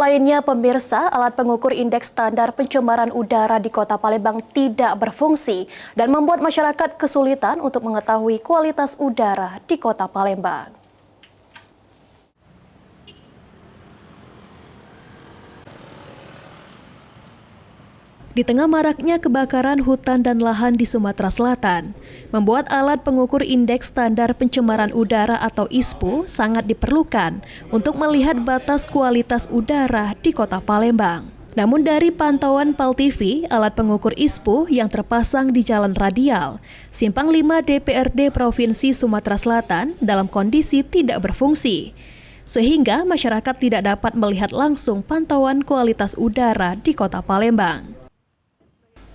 lainnya, pemirsa, alat pengukur indeks standar pencemaran udara di Kota Palembang tidak berfungsi dan membuat masyarakat kesulitan untuk mengetahui kualitas udara di Kota Palembang. Di tengah maraknya kebakaran hutan dan lahan di Sumatera Selatan, membuat alat pengukur indeks standar pencemaran udara atau ISPU sangat diperlukan untuk melihat batas kualitas udara di Kota Palembang. Namun dari pantauan PAL TV, alat pengukur ISPU yang terpasang di Jalan Radial, Simpang 5 DPRD Provinsi Sumatera Selatan dalam kondisi tidak berfungsi, sehingga masyarakat tidak dapat melihat langsung pantauan kualitas udara di Kota Palembang.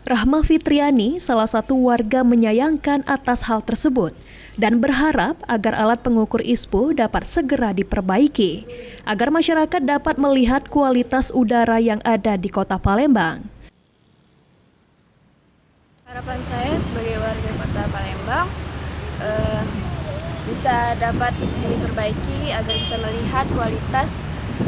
Rahma Fitriani, salah satu warga, menyayangkan atas hal tersebut dan berharap agar alat pengukur ISPU dapat segera diperbaiki agar masyarakat dapat melihat kualitas udara yang ada di Kota Palembang. Harapan saya sebagai warga Kota Palembang bisa dapat diperbaiki agar bisa melihat kualitas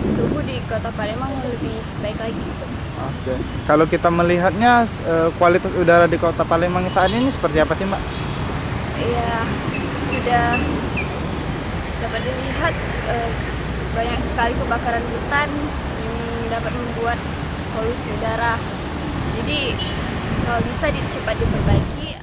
suhu di Kota Palembang lebih baik lagi. Oke. Kalau kita melihatnya kualitas udara di Kota Palembang saat ini seperti apa sih, Mbak? Iya, sudah dapat dilihat banyak sekali kebakaran hutan yang dapat membuat polusi udara. Jadi kalau bisa cepat diperbaiki.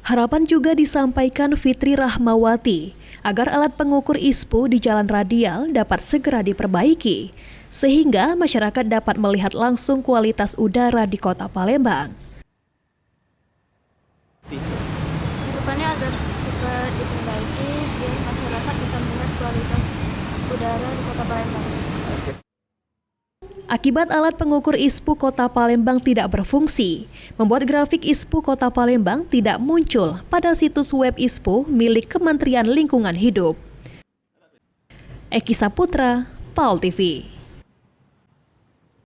Harapan juga disampaikan Fitri Rahmawati agar alat pengukur ISPU di Jalan Radial dapat segera diperbaiki, sehingga masyarakat dapat melihat langsung kualitas udara di Kota Palembang. Harapannya agar cepat diperbaiki biar masyarakat bisa melihat kualitas udara di Kota Palembang. Akibat alat pengukur ISPU Kota Palembang tidak berfungsi, membuat grafik ISPU Kota Palembang tidak muncul pada situs web ISPU milik Kementerian Lingkungan Hidup. Eki Saputra, PAL TV.